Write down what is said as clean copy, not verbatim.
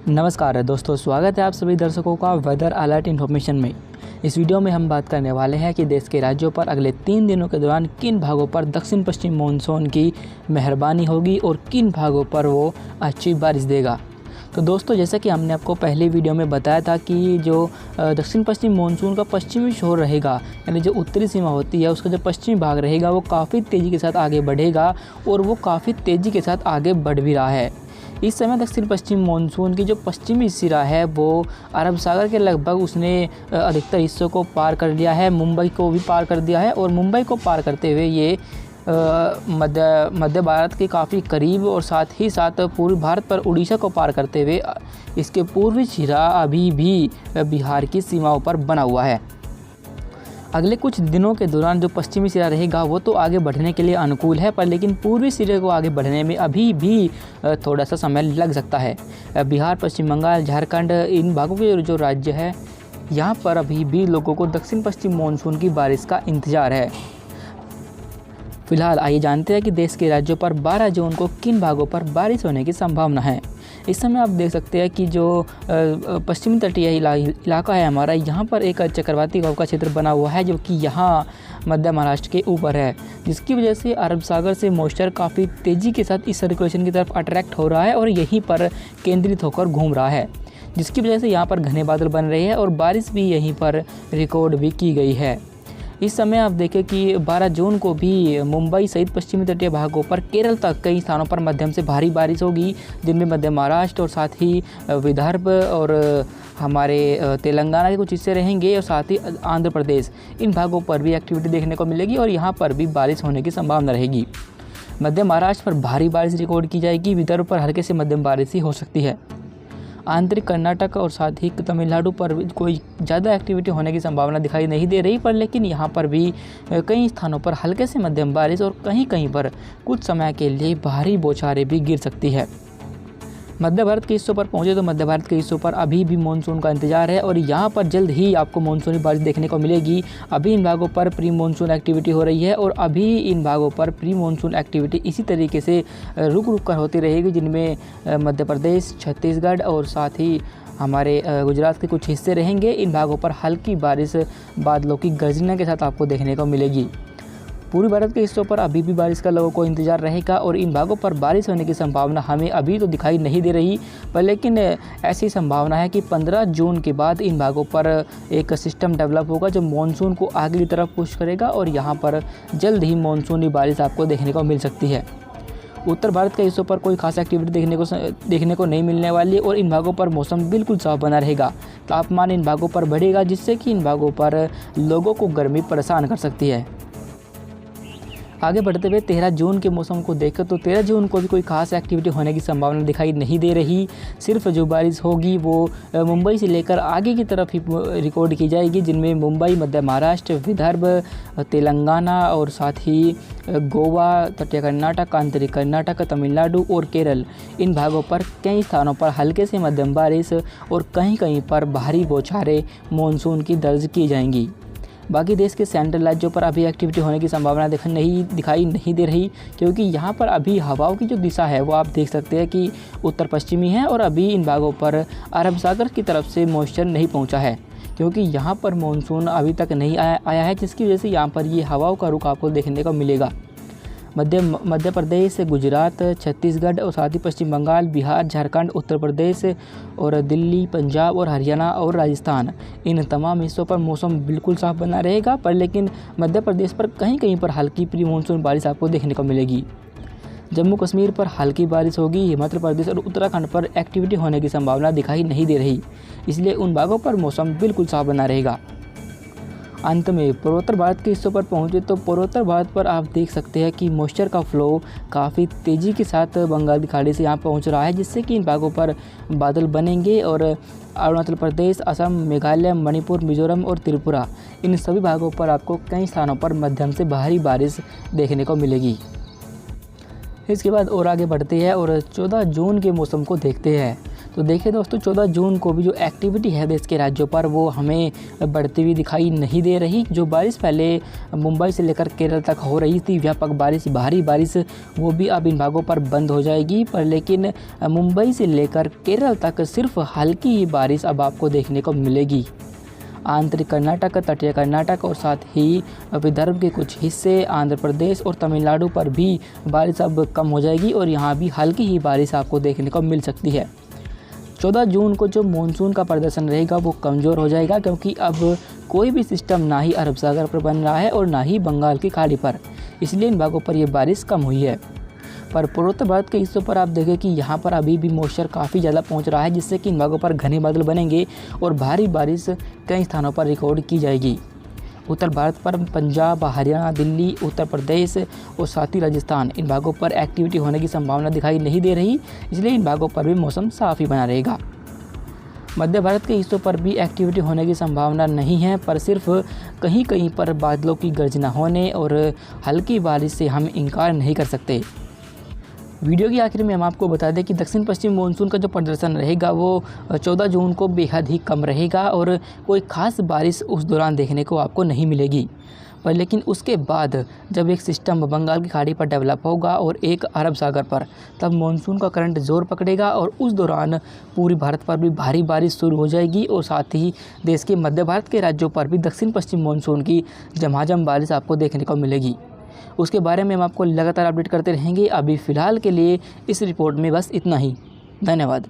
नमस्कार दोस्तों, स्वागत है आप सभी दर्शकों का वेदर अलर्ट इन्फॉर्मेशन में। इस वीडियो में हम बात करने वाले हैं कि देश के राज्यों पर अगले 3 दिनों के दौरान किन भागों पर दक्षिण पश्चिम मानसून की मेहरबानी होगी और किन भागों पर वो अच्छी बारिश देगा। तो दोस्तों, जैसा कि हमने आपको पहले वीडियो में बताया था कि जो दक्षिण पश्चिम मानसून का पश्चिमी छोर रहेगा, यानी जो उत्तरी सीमा होती है उसका जो पश्चिमी भाग रहेगा वो काफ़ी तेज़ी के साथ आगे बढ़ेगा और वो काफ़ी तेज़ी के साथ आगे बढ़ भी रहा है। इस समय दक्षिण पश्चिम मानसून की जो पश्चिमी सिरा है वो अरब सागर के लगभग उसने अधिकतर हिस्सों को पार कर लिया है, मुंबई को भी पार कर दिया है और मुंबई को पार करते हुए ये मध्य भारत के काफ़ी करीब और साथ ही साथ पूर्वी भारत पर उड़ीसा को पार करते हुए इसके पूर्वी सिरा अभी भी बिहार की सीमाओं पर बना हुआ है। अगले कुछ दिनों के दौरान जो पश्चिमी सिरा रहेगा वो तो आगे बढ़ने के लिए अनुकूल है, पर लेकिन पूर्वी सिरे को आगे बढ़ने में अभी भी थोड़ा सा समय लग सकता है। बिहार, पश्चिम बंगाल, झारखंड, इन भागों के जो राज्य है यहाँ पर अभी भी लोगों को दक्षिण पश्चिम मानसून की बारिश का इंतज़ार है। फिलहाल आइए जानते हैं कि देश के राज्यों पर 12 जून को किन भागों पर बारिश होने की संभावना है। इस समय आप देख सकते हैं कि जो पश्चिमी तटीय इलाका है हमारा, यहाँ पर एक चक्रवाती हवा का क्षेत्र बना हुआ है जो कि यहाँ मध्य महाराष्ट्र के ऊपर है, जिसकी वजह से अरब सागर से मॉइस्चर काफ़ी तेज़ी के साथ इस सर्कुलेशन की तरफ अट्रैक्ट हो रहा है और यहीं पर केंद्रित होकर घूम रहा है, जिसकी वजह से यहाँ पर घने बादल बन रहे हैं और बारिश भी यहीं पर रिकॉर्ड भी की गई है। इस समय आप देखें कि 12 जून को भी मुंबई सहित पश्चिमी तटीय भागों पर केरल तक कई स्थानों पर मध्यम से भारी बारिश होगी, जिनमें मध्य महाराष्ट्र और साथ ही विदर्भ और हमारे तेलंगाना के कुछ हिस्से रहेंगे और साथ ही आंध्र प्रदेश, इन भागों पर भी एक्टिविटी देखने को मिलेगी और यहाँ पर भी बारिश होने की संभावना रहेगी। मध्य महाराष्ट्र पर भारी बारिश रिकॉर्ड की जाएगी, विदर्भ पर हल्के से मध्यम बारिश ही हो सकती है। आंतरिक कर्नाटक और साथ ही तमिलनाडु पर कोई ज़्यादा एक्टिविटी होने की संभावना दिखाई नहीं दे रही, पर लेकिन यहाँ पर भी कई स्थानों पर हल्के से मध्यम बारिश और कहीं कहीं पर कुछ समय के लिए भारी बौछारें भी गिर सकती है। मध्य भारत के हिस्सों पर पहुँचे तो मध्य भारत के हिस्सों पर अभी भी मानसून का इंतजार है और यहाँ पर जल्द ही आपको मानसूनी बारिश देखने को मिलेगी। अभी इन भागों पर प्री मानसून एक्टिविटी हो रही है और अभी इन भागों पर प्री मानसून एक्टिविटी इसी तरीके से रुक रुक कर होती रहेगी, जिनमें मध्य प्रदेश, छत्तीसगढ़ और साथ ही हमारे गुजरात के कुछ हिस्से रहेंगे। इन भागों पर हल्की बारिश बादलों की गर्जना के साथ आपको देखने को मिलेगी। पूर्वी भारत के हिस्सों पर अभी भी बारिश का लोगों को इंतजार रहेगा और इन भागों पर बारिश होने की संभावना हमें अभी तो दिखाई नहीं दे रही, पर लेकिन ऐसी संभावना है कि 15 जून के बाद इन भागों पर एक सिस्टम डेवलप होगा जो मानसून को आगे की तरफ पुश करेगा और यहाँ पर जल्द ही मानसूनी बारिश आपको देखने को मिल सकती है। उत्तर भारत के हिस्सों पर कोई खास एक्टिविटी देखने को नहीं मिलने वाली है और इन भागों पर मौसम बिल्कुल साफ बना रहेगा। तापमान इन भागों पर बढ़ेगा, जिससे कि इन भागों पर लोगों को गर्मी परेशान कर सकती है। आगे बढ़ते हुए 13 जून के मौसम को देखें तो 13 जून को भी कोई खास एक्टिविटी होने की संभावना दिखाई नहीं दे रही। सिर्फ जो बारिश होगी वो मुंबई से लेकर आगे की तरफ ही रिकॉर्ड की जाएगी, जिनमें मुंबई, मध्य महाराष्ट्र, विदर्भ, तेलंगाना और साथ ही गोवा, तटीय कर्नाटक, आंतरिक कर्नाटक, तमिलनाडु और केरल, इन भागों पर कई स्थानों पर हल्के से मध्यम बारिश और कहीं कहीं पर भारी बौछारें मानसून की दर्ज की जाएंगी। बाकी देश के सेंट्रल राज्यों पर अभी एक्टिविटी होने की संभावना दिखाई नहीं दे रही, क्योंकि यहाँ पर अभी हवाओं की जो दिशा है वो आप देख सकते हैं कि उत्तर पश्चिमी है और अभी इन भागों पर अरब सागर की तरफ से मॉइस्चर नहीं पहुँचा है, क्योंकि यहाँ पर मानसून अभी तक नहीं आया है, जिसकी वजह से यहाँ पर ये हवाओं का रुख आपको देखने को मिलेगा। मध्य प्रदेश, गुजरात, छत्तीसगढ़ और साथ ही पश्चिम बंगाल, बिहार, झारखंड, उत्तर प्रदेश और दिल्ली, पंजाब और हरियाणा और राजस्थान, इन तमाम हिस्सों पर मौसम बिल्कुल साफ बना रहेगा, पर लेकिन मध्य प्रदेश पर कहीं कहीं पर हल्की प्री मानसून बारिश आपको देखने को मिलेगी। जम्मू कश्मीर पर हल्की बारिश होगी। हिमाचल प्रदेश और उत्तराखंड पर एक्टिविटी होने की संभावना दिखाई नहीं दे रही, इसलिए उन भागों पर मौसम बिल्कुल साफ बना रहेगा। अंत में पूर्वोत्तर भारत के हिस्सों पर पहुँचे तो पूर्वोत्तर भारत पर आप देख सकते हैं कि मॉइस्चर का फ्लो काफ़ी तेज़ी के साथ बंगाल की खाड़ी से यहाँ पहुँच रहा है, जिससे कि इन भागों पर बादल बनेंगे और अरुणाचल प्रदेश, असम, मेघालय, मणिपुर, मिजोरम और त्रिपुरा, इन सभी भागों पर आपको कई स्थानों पर मध्यम से भारी बारिश देखने को मिलेगी। इसके बाद और आगे बढ़ते हैं और 14 जून के मौसम को देखते हैं। तो देखिए दोस्तों 14 जून को भी जो एक्टिविटी है देश के राज्यों पर वो हमें बढ़ती हुई दिखाई नहीं दे रही। जो बारिश पहले मुंबई से लेकर केरल तक हो रही थी, व्यापक बारिश, भारी बारिश, वो भी अब इन भागों पर बंद हो जाएगी। पर लेकिन मुंबई से लेकर केरल तक सिर्फ हल्की ही बारिश अब आपको देखने को मिलेगी। आंतरिक कर्नाटक, तटीय कर्नाटक और साथ ही विदर्भ के कुछ हिस्से, आंध्र प्रदेश और तमिलनाडु पर भी बारिश अब कम हो जाएगी और यहाँ भी हल्की ही बारिश आपको देखने को मिल सकती है। 14 जून को जो मानसून का प्रदर्शन रहेगा वो कमज़ोर हो जाएगा, क्योंकि अब कोई भी सिस्टम ना ही अरब सागर पर बन रहा है और ना ही बंगाल की खाड़ी पर, इसलिए इन भागों पर यह बारिश कम हुई है। पर पूर्वोत्तर भारत के हिस्सों पर आप देखें कि यहाँ पर अभी भी मॉइस्चर काफ़ी ज़्यादा पहुँच रहा है, जिससे कि इन भागों पर घने बादल बनेंगे और भारी बारिश कई स्थानों पर रिकॉर्ड की जाएगी। उत्तर भारत पर पंजाब, हरियाणा, दिल्ली, उत्तर प्रदेश और साथ ही राजस्थान, इन भागों पर एक्टिविटी होने की संभावना दिखाई नहीं दे रही, इसलिए इन भागों पर भी मौसम साफ़ ही बना रहेगा। मध्य भारत के हिस्सों पर भी एक्टिविटी होने की संभावना नहीं है, पर सिर्फ कहीं कहीं पर बादलों की गर्जना होने और हल्की बारिश से हम इनकार नहीं कर सकते। वीडियो की आखिर में हम आपको बता दें कि दक्षिण पश्चिम मानसून का जो प्रदर्शन रहेगा वो 14 जून को बेहद ही कम रहेगा और कोई ख़ास बारिश उस दौरान देखने को आपको नहीं मिलेगी। पर लेकिन उसके बाद जब एक सिस्टम बंगाल की खाड़ी पर डेवलप होगा और एक अरब सागर पर, तब मानसून का करंट ज़ोर पकड़ेगा और उस दौरान पूरी भारत पर भी भारी बारिश शुरू हो जाएगी और साथ ही देश के मध्य भारत के राज्यों पर भी दक्षिण पश्चिम मानसून की झमाझम बारिश आपको देखने को मिलेगी। उसके बारे में हम आपको लगातार अपडेट करते रहेंगे। अभी फ़िलहाल के लिए इस रिपोर्ट में बस इतना ही। धन्यवाद।